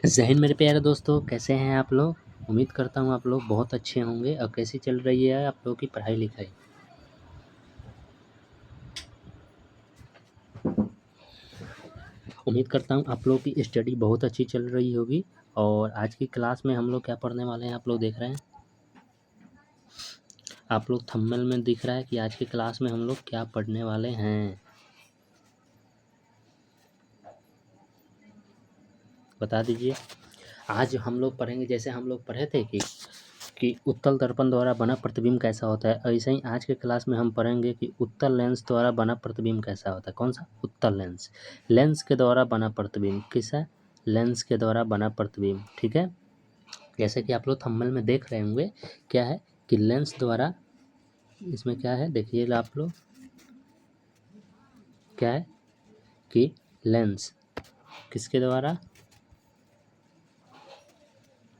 जय हिंद मेरे प्यारे दोस्तों, कैसे हैं आप लोग। उम्मीद करता हूँ आप लोग बहुत अच्छे होंगे। और कैसी चल रही है आप लोगों की पढ़ाई लिखाई। उम्मीद करता हूँ आप लोगों की स्टडी बहुत अच्छी चल रही होगी। और आज की क्लास में हम लोग क्या पढ़ने वाले हैं आप लोग देख रहे हैं। आप लोग थंबनेल में दिख रहा है कि आज की क्लास में हम लोग क्या पढ़ने वाले हैं, बता दीजिए। आज हम लोग पढ़ेंगे, जैसे हम लोग पढ़े थे कि उत्तल दर्पण द्वारा बना प्रतिबिंब कैसा होता है, ऐसे ही आज के क्लास में हम पढ़ेंगे कि उत्तल लेंस द्वारा बना प्रतिबिंब कैसा होता है। कौन सा? उत्तल लेंस। लेंस के द्वारा बना प्रतिबिंब किस है? लेंस के द्वारा बना प्रतिबिंब, ठीक है। जैसे कि आप लोग थंबनेल में देख रहे होंगे, क्या है कि लेंस द्वारा, इसमें क्या है देखिएगा आप लोग, क्या है कि लेंस किसके द्वारा,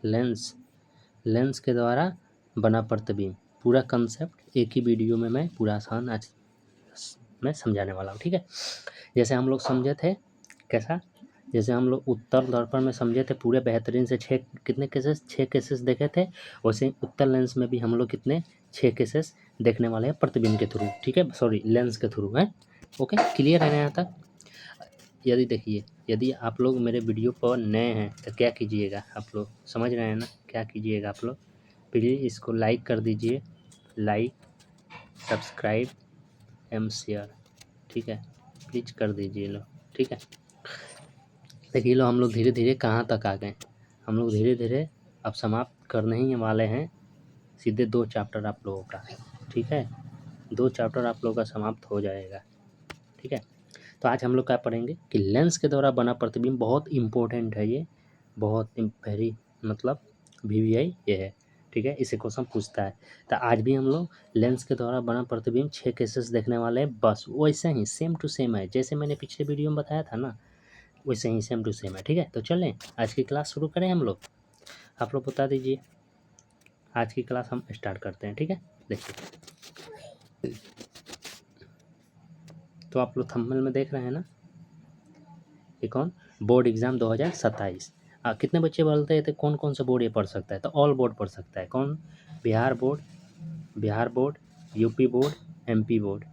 लेंस के द्वारा बना प्रतिबिंब। पूरा कंसेप्ट एक ही वीडियो में मैं पूरा आसान आज मैं समझाने वाला हूँ, ठीक है। जैसे हम लोग समझे थे, कैसा, जैसे हम लोग उत्तल दर्पण में समझे थे पूरे बेहतरीन से कितने केसेस, 6 केसेस देखे थे। वैसे ही उत्तल लेंस में भी हम लोग कितने 6 केसेस देखने वाले हैं प्रतिबिंब के थ्रू, ठीक है, सॉरी लेंस के थ्रू है। ओके, क्लियर है यहाँ तक। यदि देखिए, यदि आप लोग मेरे वीडियो पर नए हैं तो क्या कीजिएगा, आप लोग समझ रहे हैं ना, क्या कीजिएगा आप लोग, प्लीज़ इसको लाइक कर दीजिए, लाइक सब्सक्राइब एम शेयर, ठीक है, प्लीज कर दीजिए लो, ठीक है। देखिए लो, हम लोग धीरे धीरे कहाँ तक आ गए। हम लोग धीरे धीरे अब समाप्त करने ही वाले हैं, सीधे 2 चैप्टर आप लोगों का, ठीक है, 2 चैप्टर आप लोगों का समाप्त हो जाएगा, ठीक है। तो आज हम लोग क्या पढ़ेंगे कि लेंस के द्वारा बना प्रतिबिंब बहुत इंपॉर्टेंट है, ये बहुत वेरी मतलब VVI ये है, ठीक है, इसे क्वेश्चन पूछता है। तो आज भी हम लोग लेंस के द्वारा बना प्रतिबिंब 6 केसेस देखने वाले हैं, बस वैसे ही सेम टू सेम है जैसे मैंने पिछले वीडियो में बताया था ना, वैसे ही सेम टू सेम है, ठीक है। तो चलें आज की क्लास शुरू करें हम लोग। आप लोग बता दीजिए, आज की क्लास हम स्टार्ट करते हैं, ठीक है। देखिए, तो आप लोग थंबनेल में देख रहे हैं ना, ये कौन, बोर्ड एग्जाम 2027। कितने बच्चे बोलते थे कौन कौन सा बोर्ड ये पढ़ सकता है, तो ऑल बोर्ड पढ़ सकता है। कौन? Bihar board, UP board, MP board,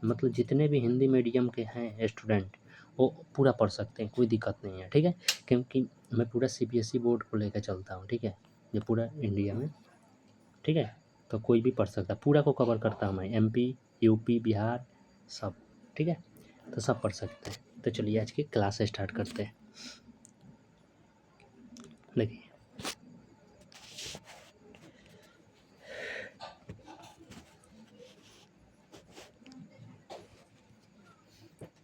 मतलब जितने भी हिंदी मीडियम के हैं स्टूडेंट वो पूरा पढ़ सकते हैं, कोई दिक्कत नहीं है, ठीक है। क्योंकि मैं पूरा CBSE बोर्ड को लेकर चलता हूँ, ठीक है, ये पूरा इंडिया में, ठीक है। तो कोई भी पढ़ सकता है, पूरा को कवर करता हूँ मैं, MP यूपी बिहार सब, ठीक है, तो सब पढ़ सकते हैं। तो चलिए आज की क्लास स्टार्ट करते हैं। देखिए,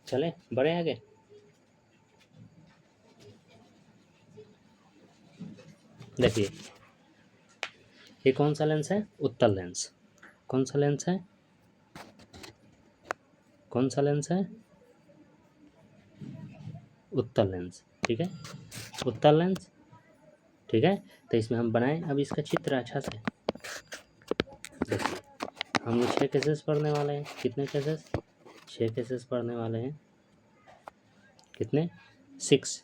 चलें बढ़े आगे। देखिए, ये कौन सा लेंस है? उत्तल लेंस। कौन सा लेंस है? कौन सा लेंस है? उत्तल लेंस, ठीक है, उत्तल लेंस, ठीक है। तो इसमें हम बनाएं अब इसका चित्र अच्छा से। देखिए, हम लोग 6 केसेस पढ़ने वाले हैं। कितने केसेस? 6 केसेस पढ़ने वाले हैं। कितने? 6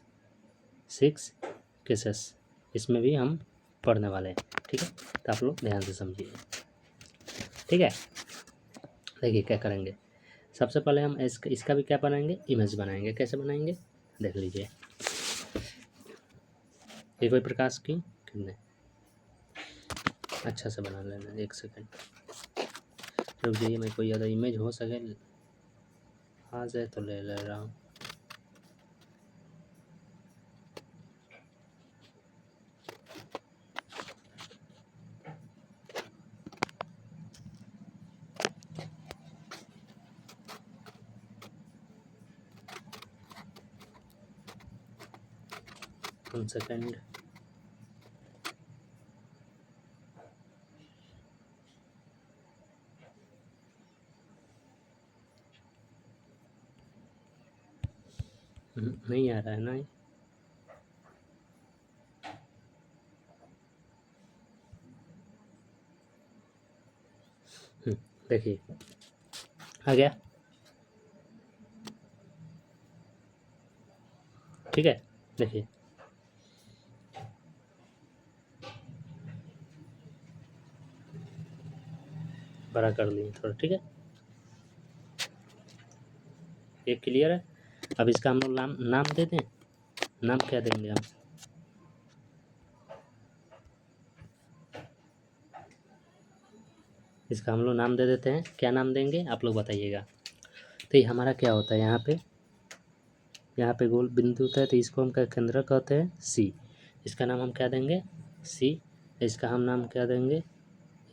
केसेस इसमें भी हम पढ़ने वाले हैं, ठीक है। तो आप लोग ध्यान से समझिए, ठीक है। देखिए क्या करेंगे, सबसे पहले हम इसका भी क्या बनाएंगे, इमेज बनाएंगे। कैसे बनाएंगे देख लीजिए। ये कोई प्रकाश की कितने अच्छा से बना लेना, 1 सेकंड रुक जाइए, मैं कोई ज़्यादा इमेज हो सके हाँ से तो ले रहा हूँ। वन सेकंड, नहीं आ रहा है ना ये। देखिए आ गया, ठीक है। देखिए बड़ा कर लिए थोड़ा, ठीक है। ये क्लियर है। अब इसका हम लोग नाम दे दें। नाम क्या देंगे हम? इसका हम लोग नाम दे देते हैं। क्या नाम देंगे आप लोग बताइएगा। तो ये हमारा क्या होता है, यहाँ पे गोल बिंदु होता है, तो इसको हम क्या केंद्र कहते हैं, सी। इसका नाम हम क्या देंगे, सी। इसका हम नाम क्या देंगे,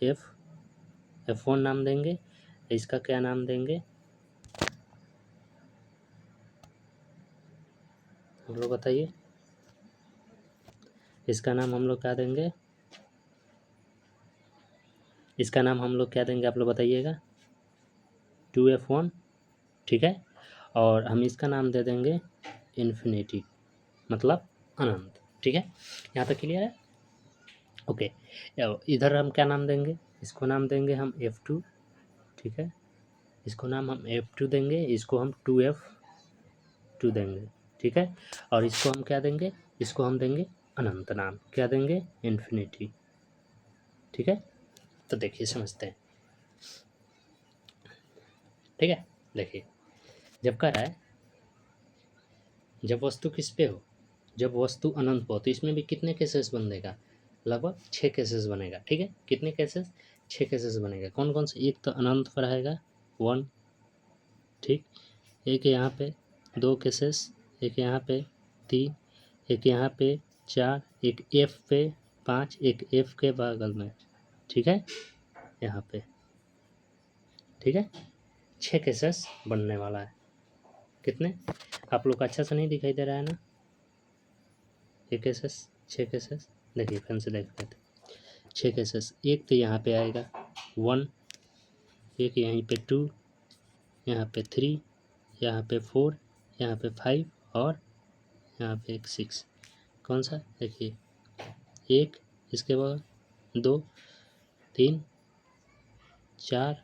F1 नाम देंगे। इसका क्या नाम देंगे हम लोग बताइए। इसका नाम हम लोग क्या देंगे, इसका नाम हम लोग क्या देंगे आप लोग बताइएगा, 2F1, ठीक है। और हम इसका नाम दे देंगे इन्फिनिटी, मतलब अनंत, ठीक है। यहाँ तक क्लियर है। ओके, इधर हम क्या नाम देंगे, इसको नाम देंगे हम F2, ठीक है। इसको नाम हम F2 देंगे, इसको हम 2F2 देंगे, ठीक है। और इसको हम क्या देंगे, इसको हम देंगे अनंत नाम, क्या देंगे, इन्फिनिटी, ठीक है। तो देखिए समझते हैं, ठीक है। देखिए जब कह रहा है जब वस्तु किस पे हो, जब वस्तु अनंत पे हो, तो इसमें भी कितने केसेस बनेगा, लगभग 6 केसेस बनेगा, ठीक है। कितने केसेस, 6 केसेस बनेगा। कौन कौन से, एक तो अनंत पर रहेगा 1, ठीक। एक यहाँ पे 2 केसेस, एक यहाँ पे 3, एक यहाँ पे 4, एक F पे 5, एक F के बगल में, ठीक है, यहाँ पे, ठीक है। 6 केसेस बनने वाला है। कितने, आप लोग को अच्छा से नहीं दिखाई दे रहा है ना, ये केसेस, 6 केसेस। देखिए फिर से देख लेते, 6 केसेस। एक तो यहाँ पे आएगा 1, एक यहीं पे 2, यहाँ पे 3, यहाँ पे 4, यहाँ पे 5 और यहाँ पे एक 6। कौन सा, देखिए एक, इसके बाद 2, 3, 4,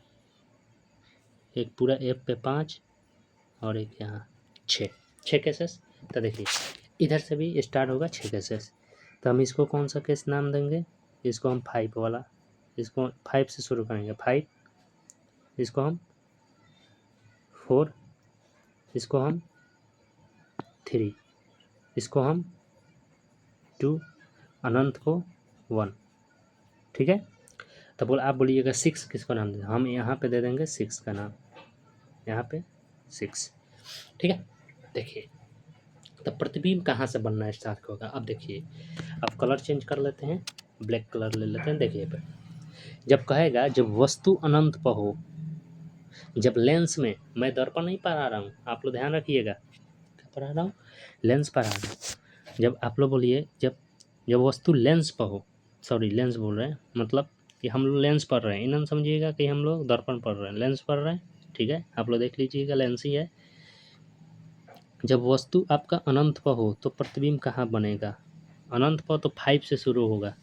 एक पूरा F पे 5 और एक यहाँ 6 केसेस। तो देखिए इधर से भी स्टार्ट होगा 6 केसेस। तो हम इसको कौन सा केस नाम देंगे, इसको हम 5 वाला, इसको 5 से शुरू करेंगे, 5, इसको हम 4, इसको हम 3, इसको हम 2, अनंत को 1, ठीक है। तो आप बोलिएगा 6 किसको नाम दें, हम यहाँ पे दे देंगे 6 का नाम, यहाँ पे 6, ठीक है। देखिए तब प्रतिबिंब कहाँ से बनना स्टार्ट होगा। अब देखिए, अब कलर चेंज कर लेते हैं, ब्लैक कलर ले लेते हैं। देखिए पे जब कहेगा जब वस्तु अनंत पर हो, जब लेंस में, मैं दर्पण नहीं पढ़ा रहा हूँ, आप लोग ध्यान रखिएगा, क्या पढ़ा रहा हूँ, लेंस पढ़ा रहा हूँ। जब आप लोग बोलिए जब जब वस्तु लेंस पर हो, सॉरी लेंस बोल रहे हैं, मतलब कि हम लोग लेंस पढ़ रहे हैं, इन्हें समझिएगा कि हम लोग दर्पण पढ़ रहे हैं, लेंस पढ़ रहे हैं, ठीक है। आप लोग देख लीजिएगा लेंस ही है। जब वस्तु आपका अनंत पर हो तो प्रतिबिंब कहाँ बनेगा, अनंत पर तो 5 से शुरू होगा,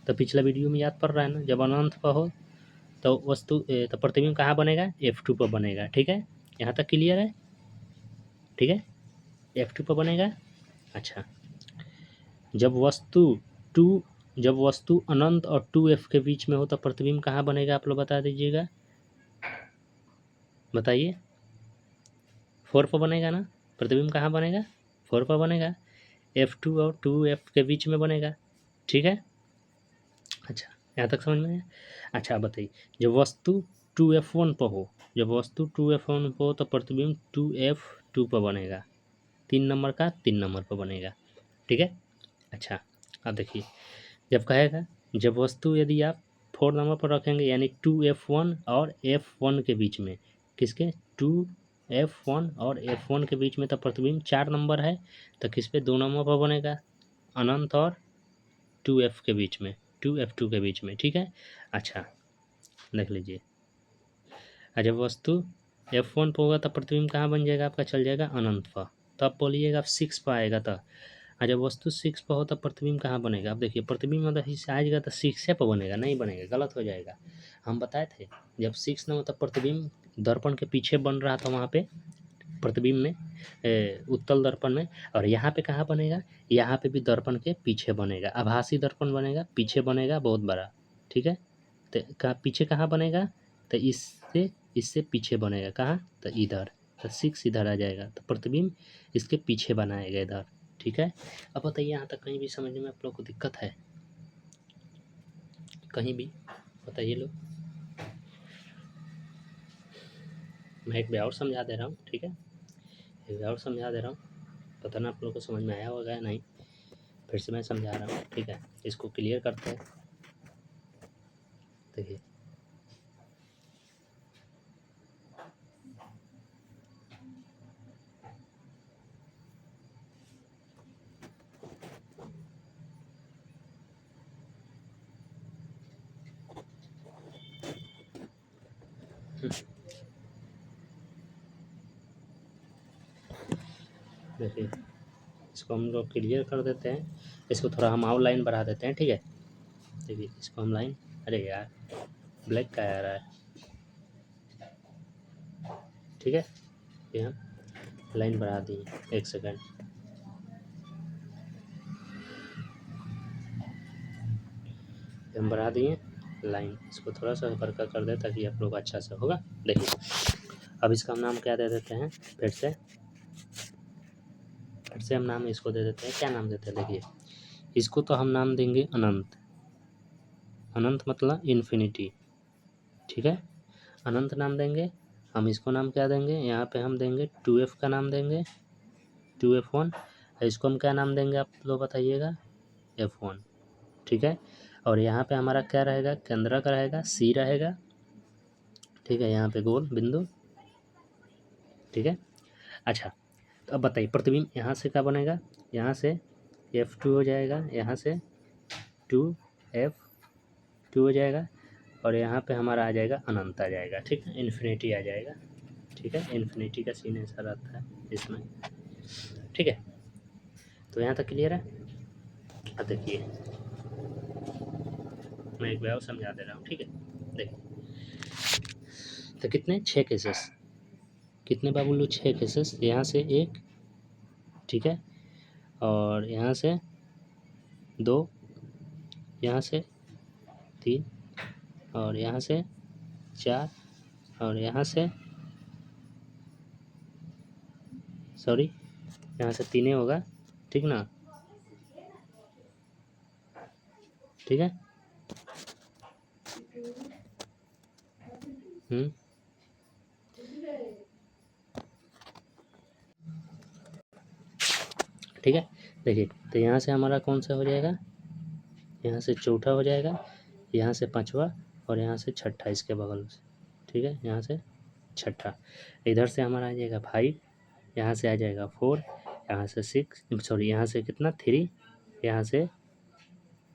तो पिछला वीडियो में याद पड़ रहा है ना, जब अनंत पर हो तो वस्तु तो प्रतिबिंब कहाँ बनेगा, F2 पर बनेगा, ठीक है। यहाँ तक क्लियर है, ठीक है, F2 पर बनेगा। अच्छा, जब वस्तु अनंत और 2F के बीच में हो तो प्रतिबिंब कहाँ बनेगा, आप लोग बता दीजिएगा, बताइए। 4 पर बनेगा ना, प्रतिबिंब कहाँ बनेगा, 4 पर बनेगा, F2 और 2F के बीच में बनेगा, ठीक है। अच्छा यहाँ तक समझ में आया। अच्छा बताइए, जब वस्तु 2F1 पर हो, जब वस्तु 2F1 पर हो तो प्रतिबिंब 2F2 पर बनेगा, 3 नंबर का 3 नंबर पर बनेगा, ठीक है। अच्छा अब देखिए, जब कहेगा जब वस्तु यदि आप 4 नंबर पर रखेंगे, यानी 2F1 और F1 के बीच में, किसके, 2F1 और F1 के बीच में, तो प्रतिबिंब 4 नंबर है, तो किस पे 2 नंबर पर बनेगा, अनंत और 2F के बीच में, 2F2 के बीच में, ठीक है। अच्छा देख लीजिए, जब वस्तु F1 पर होगा तब प्रतिबिंब कहाँ बन जाएगा आपका, चल जाएगा अनंत पर, तब बोलिएगा आप 6 पर आएगा तब। जब वस्तु 6 पर हो तब प्रतिबिंब कहाँ बनेगा, अब देखिए प्रतिबिंब मतलब इससे आएगा तो 6 पर बनेगा, नहीं बनेगा, गलत हो जाएगा। हम बताए थे जब 6 न हो तब प्रतिबिंब दर्पण के पीछे बन रहा था, वहाँ पे प्रतिबिंब में उत्तल दर्पण में, और यहाँ पे कहाँ बनेगा, यहाँ पे भी दर्पण के पीछे बनेगा, आभासी दर्पण बनेगा, पीछे बनेगा बहुत बड़ा, ठीक है। तो पीछे कहाँ बनेगा, तो इससे इससे पीछे बनेगा, कहाँ, तो इधर, तो 6 इधर आ जाएगा, तो प्रतिबिंब इसके पीछे बनाएगा इधर, ठीक है। अब बताइए यहाँ तक कहीं भी समझने में आप लोग को दिक्कत है, कहीं भी बताइए लोग। मैं एक बार और समझा दे रहा हूँ, ठीक है, एक बार और समझा दे रहा हूँ, पता ना आप लोग को समझ में आया होगा या नहीं, फिर से मैं समझा रहा हूँ, ठीक है। इसको क्लियर करते हैं। देखिए देखिए इसको हम लोग क्लियर कर देते हैं, इसको थोड़ा हम और लाइन बढ़ा देते हैं, ठीक है। देखिए इसको हम लाइन, अरे यार ब्लैक का आ रहा है, ठीक है, ये हम लाइन बढ़ा दिए, एक सेकंड, हम बढ़ा दिए लाइन, इसको थोड़ा सा बड़का कर दे ताकि आप लोग अच्छा से होगा। देखिए अब इसका हम नाम क्या दे देते हैं, फिर से हम नाम इसको दे देते हैं, क्या नाम देते हैं, देखिए इसको तो हम नाम देंगे अनंत, अनंत मतलब इन्फिनिटी, ठीक है, अनंत नाम देंगे। हम इसको नाम क्या देंगे, यहाँ पे हम देंगे 2f का नाम देंगे, 2f1, इसको हम क्या नाम देंगे आप लोग बताइएगा, f1, ठीक है। और यहाँ पे हमारा क्या रहेगा, केंद्रक रहेगा, C रहेगा, ठीक है, यहाँ पे गोल बिंदु, ठीक है। अच्छा तो अब बताइए प्रतिबिंब यहाँ से क्या बनेगा, यहाँ से f2 हो जाएगा, यहाँ से 2f2 हो जाएगा, और यहाँ पे हमारा आ जाएगा अनंत आ जाएगा, ठीक है, इन्फिनिटी आ जाएगा, ठीक है, इन्फिनिटी का सीन ऐसा रहता है इसमें, ठीक है। तो यहाँ तक क्लियर है। अब देखिए मैं एक बार और समझा दे रहा हूँ, ठीक है। देखिए तो कितने 6 केसेस, कितने बाबू 6 केसेस, यहाँ से 1, ठीक है, और यहाँ से 2, यहाँ से 3, और यहाँ से 4, और यहाँ से सॉरी यहाँ से 3 होगा, ठीक ना, ठीक है। ठीक है। देखिए तो यहाँ से हमारा कौन सा हो जाएगा, यहाँ से चौथा हो जाएगा, यहाँ से पांचवा, और यहाँ से छठा इसके बगल से, ठीक है, यहाँ से छठा, इधर से हमारा आ जाएगा 5, यहाँ से आ जाएगा 4, यहाँ से 6, सॉरी यहाँ से कितना 3, यहाँ से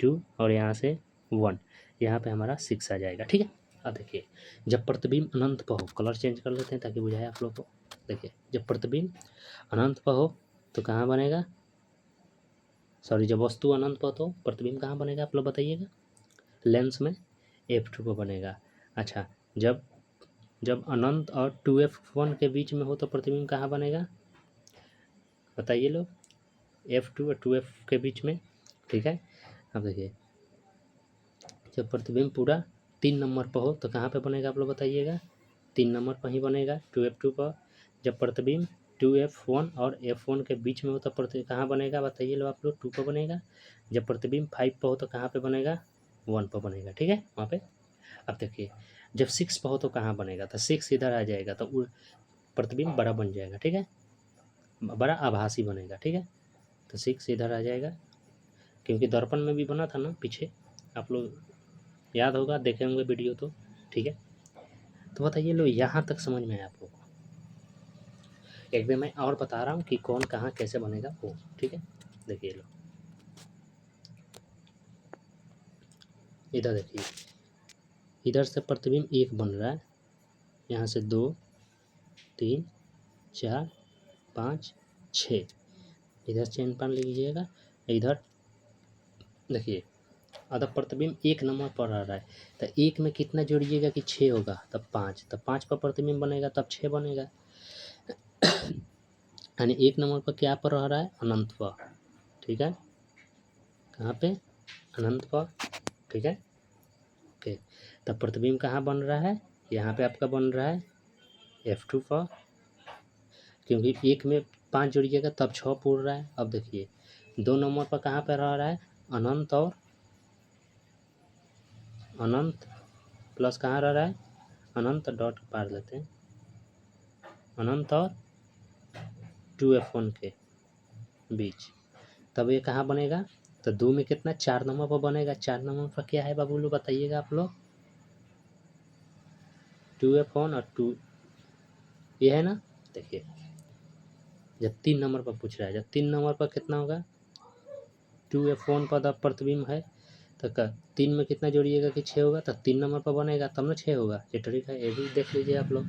2, और यहाँ से 1, यहाँ पे हमारा 6 आ जाएगा, ठीक है। अब देखिए जब प्रतिबिंब अनंत पर हो, कलर चेंज कर लेते हैं ताकि बुझाए आप लोग को। देखिए जब प्रतिबिंब अनंत पर हो तो कहाँ बनेगा, सॉरी जब वस्तु अनंत पर तो प्रतिबिंब कहाँ बनेगा आप लोग बताइएगा, लेंस में f2 पर बनेगा। अच्छा जब जब अनंत और 2f1 के बीच में हो तो प्रतिबिंब कहाँ बनेगा बताइए लोग, f2 और 2f के बीच में, ठीक है। अब देखिए जब प्रतिबिंब पूरा 3 नंबर पर हो तो कहाँ पे बनेगा आप लोग बताइएगा, 3 नंबर पर ही बनेगा 2f2 पर। जब प्रतिबिंब 2f1 और f1 के बीच में हो तो कहाँ बनेगा बताइए लो आप लोग, 2 पर बनेगा। जब प्रतिबिंब 5 पर हो तो कहाँ पे बनेगा, 1 पर बनेगा, ठीक है वहाँ पे। अब देखिए जब 6 पर हो तो कहाँ बनेगा, तो 6 इधर आ जाएगा तो प्रतिबिंब बड़ा बन जाएगा, ठीक है, बड़ा आभासी बनेगा, ठीक है। तो 6 इधर आ जाएगा, क्योंकि दर्पण में भी बना था ना पीछे, आप लोग याद होगा देखे होंगे वीडियो तो, ठीक है। तो बताइए लो यहाँ तक समझ में आया आप लोग को, एक बार मैं और बता रहा हूँ कि कौन कहाँ कैसे बनेगा वो, ठीक है। देखिए लो इधर देखिए, इधर से प्रतिबिंब 1 बन रहा है, यहाँ से 2, 3, 4, 5, 6, इधर चेन पान लीजिएगा, इधर देखिए अगर प्रतिबिंब 1 नंबर पर आ रहा है तो 1 में कितना जोड़िएगा कि 6 होगा, तब 5, तब 5 पर प्रतिबिंब बनेगा, तब 6 बनेगा, यानी 1 नंबर पर क्या पर रह रहा है, अनंत पर, ठीक है, कहाँ पे, अनंत पर, ठीक है, ओके। तब प्रतिबिंब कहाँ बन रहा है, यहाँ पे आपका बन रहा है F2 पर, क्योंकि एक में 5 जोड़िएगा तब 6 पूर रहा है। अब देखिए 2 नंबर पर कहाँ पर रह रहा है, अनंत और अनंत प्लस कहाँ रह रहा है, अनंत डॉट पार लेते हैं, अनंत और 2F1 के बीच। तब ये कहाँ बनेगा, तो 2 में कितना 4 नंबर पर बनेगा। 4 नंबर पर क्या है बाबू लोग बताइएगा आप लोग, 2F1 और 2 ये है ना। देखिए जब 3 नंबर पर पूछ रहा है, जब 3 नंबर पर कितना होगा, 2F1 पर जब प्रतिबिंब है तो 3 में कितना जोड़िएगा कि 6 होगा, तो 3 नंबर पर बनेगा तब ना 6 होगा। ये ट्रिक है, ये भी देख लीजिए आप लोग।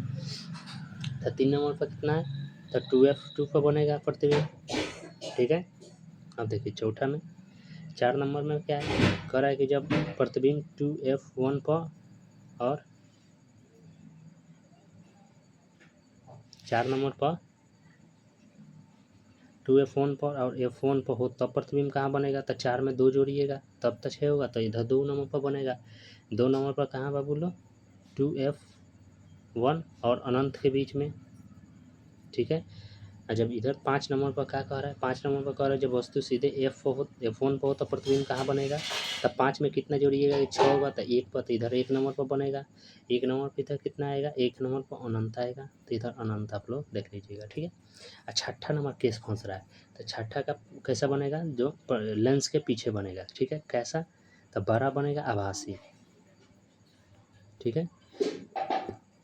तो 3 नंबर पर कितना है, तो 2F2 पर बनेगा प्रतिबिंब, ठीक है। अब देखिए चौथा में 4 नंबर में क्या है, कह रहा है कि जब प्रतिबिंब 2F1 पर और 4 नंबर पर 2F1 पर और F1 पर हो तब प्रतिबिंब कहाँ बनेगा, तो 4 में 2 जोड़िएगा तब तो 6 होगा, तो इधर 2 नंबर पर बनेगा। 2 नंबर पर कहाँ बाबू लो, 2F1 और अनंत के बीच में, ठीक है। और जब इधर 5 नंबर पर क्या कह रहा है, 5 नंबर पर कह रहा है जब वस्तु सीधे F1 पर हो तो प्रतिबिंब कहाँ बनेगा, तब 5 में कितना जोड़िएगा कि 6 होगा, तो 1 पर, तो इधर 1 नंबर पर बनेगा। 1 नंबर पर इधर कितना आएगा, 1 नंबर पर अनंत आएगा, तो इधर अनंत आप लोग देख लीजिएगा, ठीक है। और छठा नंबर केस फंस रहा है, तो छठा का कैसा बनेगा, जो लेंस के पीछे बनेगा, ठीक है। कैसा, तो बड़ा बनेगा आभासी, ठीक है।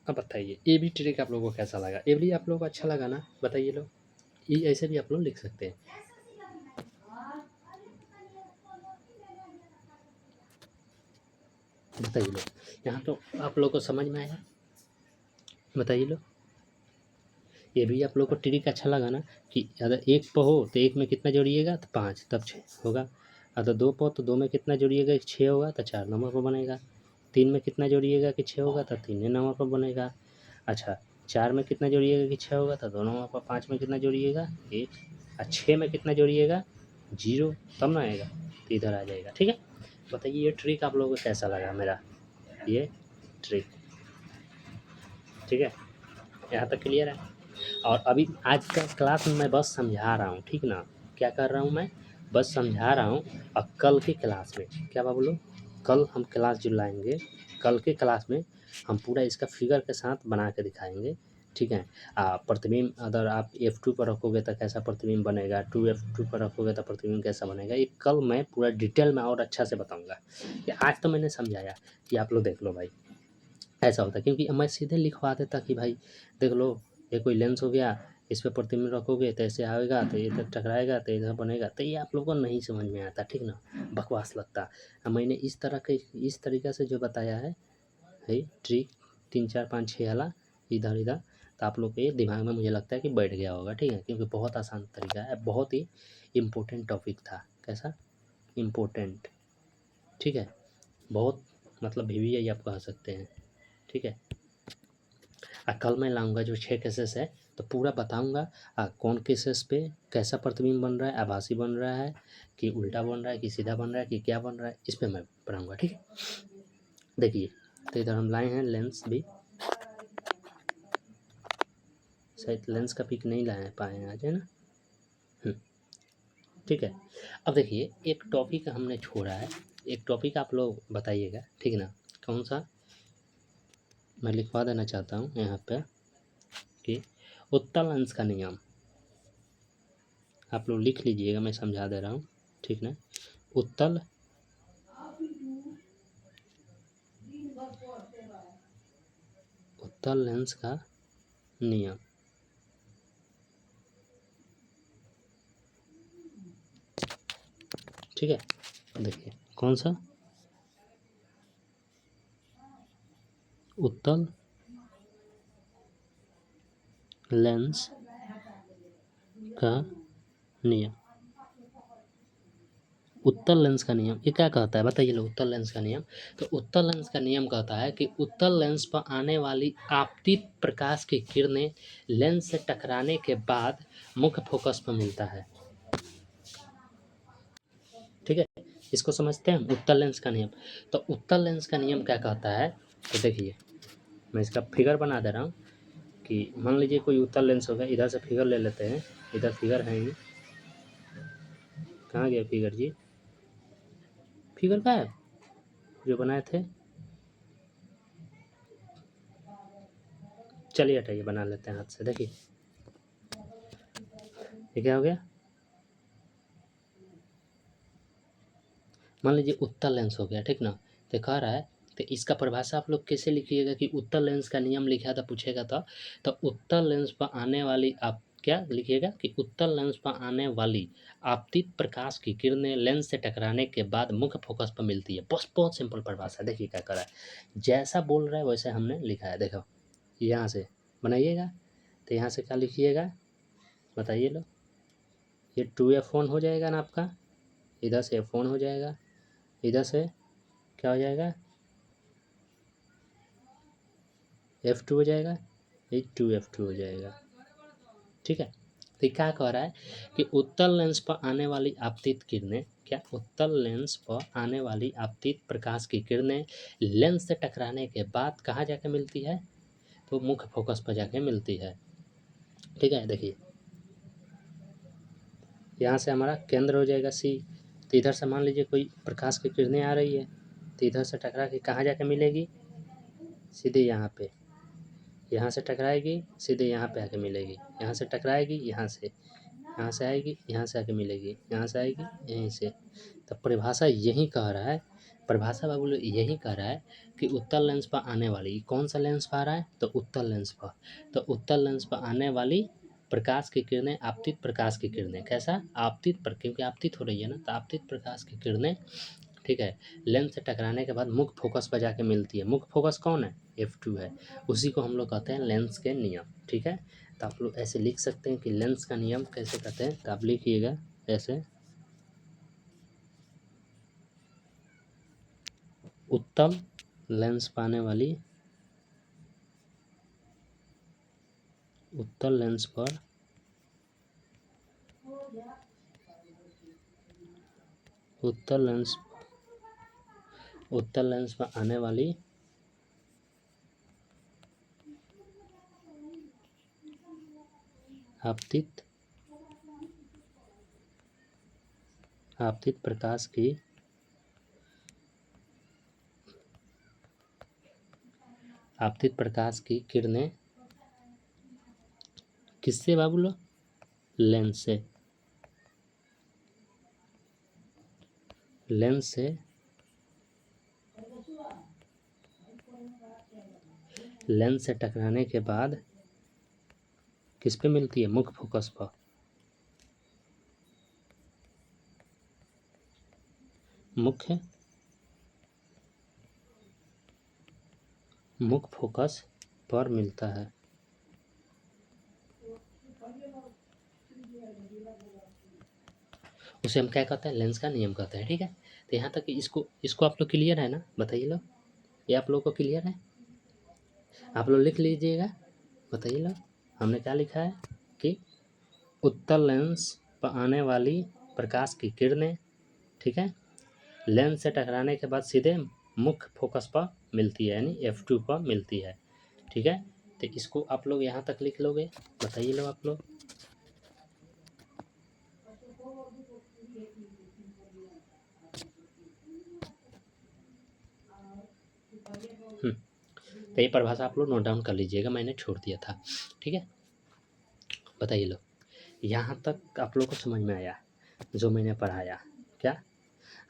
अब बताइए ये भी ट्रिक आप लोगों को कैसा लगा, ये भी आप लोगों को अच्छा लगा ना, बताइए लोग। ये ऐसे भी आप लोग लिख सकते हैं। बताइए लोग, यहाँ तो आप लोग को समझ में आया, बताइए लोग। ये भी आप लोग को ट्रिक अच्छा लगा ना, कि अगर 1 पर हो तो 1 में कितना जोड़िएगा, तो 5 तब 6 होगा। अगर 2 पर तो 2 में कितना जोड़िएगा, 6 होगा, तो 4 नंबर पर बनेगा। 3 में कितना जोड़िएगा कि 6 होगा, तो 3 नंबर पर बनेगा। अच्छा 4 में कितना जोड़िएगा कि 6 होगा, तो 2 नंबर पर। 5 में कितना जोड़िएगा 1, और 6 में कितना जोड़िएगा 0, तब ना आएगा, तो इधर आ जाएगा, ठीक है। बताइए ये ट्रिक आप लोगों को कैसा लगा मेरा ये ट्रिक, ठीक है। यहाँ तक क्लियर है। और अभी आज का क्लास में मैं बस समझा रहा हूँ, ठीक ना, क्या कर रहा हूँ मैं, बस समझा रहा हूँ। और कल की क्लास में क्या बोलो, कल हम क्लास जो लाएंगे, कल के क्लास में हम पूरा इसका फिगर के साथ बना के दिखाएंगे, ठीक है। प्रतिबिंब अगर आप F2 पर रखोगे तो कैसा प्रतिबिंब बनेगा, 2F2 पर रखोगे तो प्रतिबिंब कैसा बनेगा, ये कल मैं पूरा डिटेल में और अच्छा से बताऊँगा। कि आज तो मैंने समझाया कि आप लोग देख लो भाई, ऐसा होता है। क्योंकि मैं सीधे लिखवा देता कि भाई देख लो, ये कोई लेंस हो गया, इस पर प्रतिबिंब रखोगे तो ऐसे आएगा, तो इधर टकराएगा, तो इधर बनेगा, तो ये आप लोगों को नहीं समझ में आता, ठीक ना, बकवास लगता। मैंने इस तरह के इस तरीक़े से जो बताया है ट्रिक 3 4 5 6 वाला इधर इधर, तो आप लोग के दिमाग में मुझे लगता है कि बैठ गया होगा, ठीक है। क्योंकि बहुत आसान तरीका है, बहुत ही इम्पोर्टेंट टॉपिक था। कैसा इम्पोर्टेंट, ठीक है, बहुत मतलब VVI आप कह सकते हैं, ठीक है। कल मैं लाऊंगा जो 6 केसेस है, तो पूरा बताऊंगा कौन केसेस पे कैसा प्रतिबिंब बन रहा है, आभासी बन रहा है कि उल्टा बन रहा है कि सीधा बन रहा है कि क्या बन रहा है, इस पे मैं पढ़ाऊंगा, ठीक है। देखिए तो इधर हम लाए हैं लेंस भी, शायद लेंस का पिक नहीं लाए पाए हैं आज, है ना, ठीक है। अब देखिए एक टॉपिक हमने छोड़ा है, एक टॉपिक आप लोग बताइएगा, ठीक ना, कौन सा, मैं लिखवा देना चाहता हूँ यहाँ पे कि उत्तल अंश का नियम, आप लोग लिख लीजिएगा, मैं समझा दे रहा हूँ, ठीक ना। उत्तल लेंस का नियम, ठीक है। देखिए कौन सा, उत्तल लेंस का नियम। उत्तल लेंस का नियम ये क्या कहता है बताइए लोग, उत्तल लेंस का नियम। तो उत्तल लेंस का नियम कहता है कि उत्तल लेंस पर आने वाली आपतित प्रकाश की किरणें लेंस से टकराने के बाद मुख्य फोकस पर मिलता है, ठीक है। इसको समझते हैं उत्तल लेंस का नियम। तो उत्तल लेंस का नियम क्या कहता है, तो देखिए मैं इसका फिगर बना दे रहा हूँ कि मान लीजिए कोई उत्तल लेंस हो गया, इधर से फिगर ले लेते हैं, इधर फिगर है ही, कहाँ गया फिगर जी, फिगर कहाँ है जो बनाए थे, चलिए हटाइए, बना लेते हैं हाथ से। देखिए ये क्या हो गया, मान लीजिए उत्तल लेंस हो गया, ठीक ना। तो कह रहा है, तो इसका परिभाषा आप लोग कैसे लिखिएगा कि उत्तल लेंस का नियम लिखा था, पूछेगा तो उत्तल लेंस पर आने वाली, आप क्या लिखिएगा कि उत्तल लेंस पर आने वाली आपतित प्रकाश की किरणें लेंस से टकराने के बाद मुख्य फोकस पर मिलती है। बस बहुत सिंपल परिभाषा। देखिए क्या कर रहा है, जैसा बोल रहा है वैसे हमने लिखा है। देखो यहाँ से बनाइएगा, तो यहाँ से क्या लिखिएगा बताइए लो, ये 2F1 हो जाएगा ना आपका, इधर से F1 हो जाएगा, इधर से क्या हो जाएगा F2 हो जाएगा, ये 2F2 हो जाएगा, ठीक है। तो क्या कह रहा है कि उत्तल लेंस पर आने वाली आपतित किरणें, क्या उत्तल लेंस पर आने वाली आपतित प्रकाश की किरणें लेंस से टकराने के बाद कहाँ जाके मिलती है, तो मुख्य फोकस पर जाके मिलती है, ठीक है। देखिए यहाँ से हमारा केंद्र हो जाएगा C, तो इधर से मान लीजिए कोई प्रकाश की किरणें आ रही है, तो इधर से टकरा के कहाँ जाके मिलेगी, सीधे यहाँ पे, यहाँ से टकराएगी सीधे यहाँ पे आके मिलेगी, यहाँ से टकराएगी यहाँ से आएगी, यहाँ से आके मिलेगी, यहाँ से आएगी यहीं से। तो परिभाषा यही कह रहा है, परिभाषा बाबू यही कह रहा है कि उत्तल लेंस पर आने वाली, कौन सा लेंस पर आ रहा है, तो उत्तल लेंस पर, तो उत्तल लेंस पर आने वाली प्रकाश की किरणें, आपतित प्रकाश की किरणें, कैसा आपतित पर, क्योंकि आपतित हो रही है ना, तो आपतित प्रकाश की किरणें, ठीक है, लेंस से टकराने के बाद मुख्य फोकस पर जाके मिलती है। मुख्य फोकस कौन है, F2 है, उसी को हम लोग कहते हैं लेंस के नियम, ठीक है। तो आप लोग ऐसे लिख सकते हैं कि लेंस का नियम कैसे कहते हैं, तो आप लिखिएगा ऐसे, उत्तल लेंस पाने वाली, उत्तल लेंस पर उत्तल लेंस पर आने वाली आपतित प्रकाश की आपतित प्रकाश की किरणें किससे बाबू लो, लेंस से, लेंस से लेंस से टकराने के बाद किस पे मिलती है, मुख्य फोकस पर, मुख्य फोकस पर मिलता है। उसे हम क्या कहते हैं, लेंस का नियम कहते हैं, ठीक है। तो यहाँ तक इसको आप लोग क्लियर है ना, बताइए लो, ये आप लोगों को क्लियर है, आप लोग लिख लीजिएगा, बताइए लो, हमने क्या लिखा है कि उत्तल लेंस पर आने वाली प्रकाश की किरणें, ठीक है, लेंस से टकराने के बाद सीधे मुख्य फोकस पर मिलती है, यानी F2 पर मिलती है, ठीक है। तो इसको आप लोग यहाँ तक लिख लोगे, बताइए लो आप लोग। तो ये परिभाषा आप लोग नोट डाउन कर लीजिएगा, मैंने छोड़ दिया था, ठीक है। बताइए लो, यहाँ तक आप लोग को समझ में आया जो मैंने पढ़ाया, क्या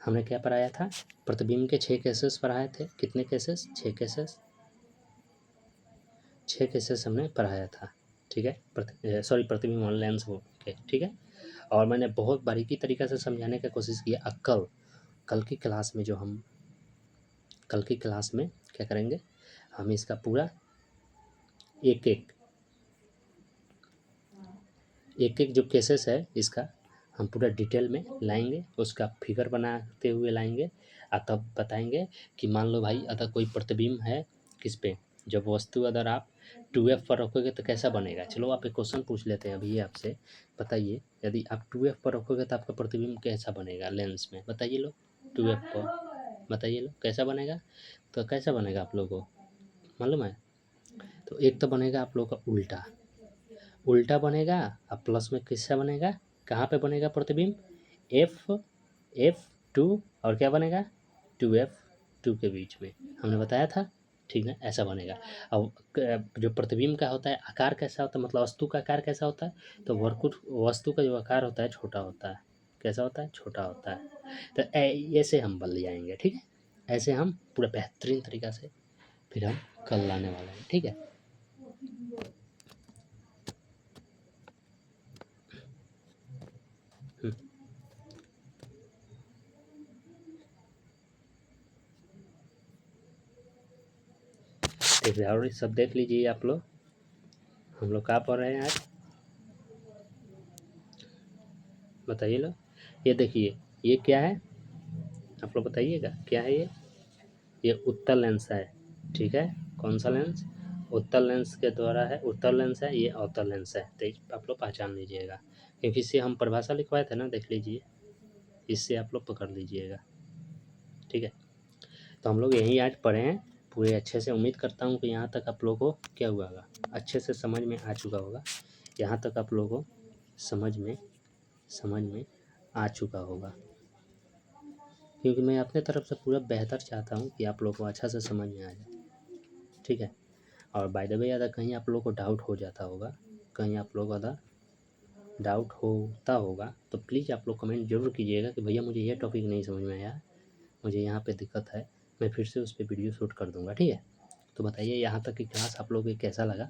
हमने क्या पढ़ाया था, प्रतिबिंब के 6 केसेस पढ़ाए थे, कितने केसेस, 6 केसेस, 6 केसेस हमने पढ़ाया था, ठीक है। सॉरी, प्रतिबिंब लेंस हो के, ठीक है। और मैंने बहुत बारीकी तरीक़े से समझाने की कोशिश की। कल की क्लास में कल की क्लास में क्या करेंगे, हम इसका पूरा एक एक जो केसेस है इसका हम पूरा डिटेल में लाएंगे, उसका फिगर बनाते हुए लाएंगे, और तब बताएंगे कि मान लो भाई अगर कोई प्रतिबिंब है किस पे, जब वस्तु अगर आप 2F पर रखोगे तो कैसा बनेगा। चलो आप एक क्वेश्चन पूछ लेते हैं अभी आपसे, बताइए यदि आप 2F पर रखोगे तो आपका प्रतिबिंब कैसा बनेगा लेंस में, बताइए लो, 2F पर बताइए लो कैसा बनेगा, तो कैसा बनेगा आप लोगों को मालूम है, तो एक तो बनेगा आप लोगों का उल्टा, उल्टा बनेगा। अब प्लस में किससे बनेगा, कहाँ पे बनेगा प्रतिबिंब, F2 और क्या बनेगा 2F2 के बीच में, हमने बताया था, ठीक है, ऐसा बनेगा। अब जो प्रतिबिंब का होता है आकार कैसा होता है, मतलब वस्तु का आकार कैसा होता है, तो वर्कुट वस्तु का जो आकार होता है छोटा होता है, कैसा होता है, छोटा होता है। तो ऐसे हम बन ले जाएंगे, ठीक है, ऐसे हम पूरा बेहतरीन तरीका से फिर हम कल लाने वाले हैं, ठीक है। ठीक है, और सब देख लीजिए आप लोग, हम लोग कहाँ पढ़ रहे हैं आज, बताइए लो। ये देखिए ये क्या है, आप लोग बताइएगा क्या है ये उत्तल लेंस है, ठीक है, कौन सा लेंस, उत्तल लेंस के द्वारा है, उत्तल लेंस है, ये अवतल लेंस है, तो आप लोग पहचान लीजिएगा, क्योंकि इससे हम परिभाषा लिखवाए थे ना, देख लीजिए, इससे आप लोग पकड़ लीजिएगा, ठीक है। तो हम लोग यही आज पढ़े हैं पूरे अच्छे से, उम्मीद करता हूँ कि यहाँ तक आप लोगों को क्या हुआ होगा, अच्छे से समझ में आ चुका होगा, यहाँ तक आप लोगों को समझ में आ चुका होगा, क्योंकि मैं अपने तरफ से पूरा बेहतर चाहता हूँ कि आप लोगों को अच्छा से समझ में आ जाए, ठीक है। और बाय द वे अगर कहीं आप लोगों को डाउट हो जाता होगा, कहीं आप लोगों का डाउट होता होगा, तो प्लीज़ आप लोग कमेंट जरूर कीजिएगा कि भैया मुझे ये टॉपिक नहीं समझ में आया, मुझे यहाँ पे दिक्कत है, मैं फिर से उस पर वीडियो शूट कर दूँगा, ठीक है। तो बताइए यहाँ तक की क्लास आप लोगों को कैसा लगा,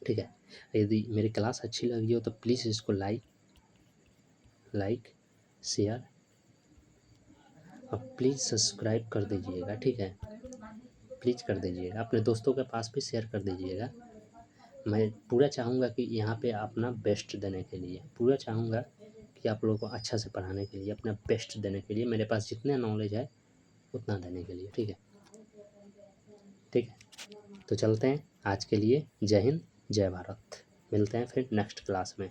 ठीक है। यदि मेरी क्लास अच्छी लगी हो तो प्लीज़ इसको लाइक शेयर और प्लीज़ सब्सक्राइब कर दीजिएगा, ठीक है, प्लीज़ कर दीजिएगा, अपने दोस्तों के पास भी शेयर कर दीजिएगा। मैं पूरा चाहूँगा कि यहाँ पे अपना बेस्ट देने के लिए, पूरा चाहूँगा कि आप लोगों को अच्छा से पढ़ाने के लिए, अपना बेस्ट देने के लिए, मेरे पास जितना नॉलेज है उतना देने के लिए, ठीक है, ठीक है। तो चलते हैं आज के लिए, जय हिंद जय भारत, मिलते हैं फिर नेक्स्ट क्लास में।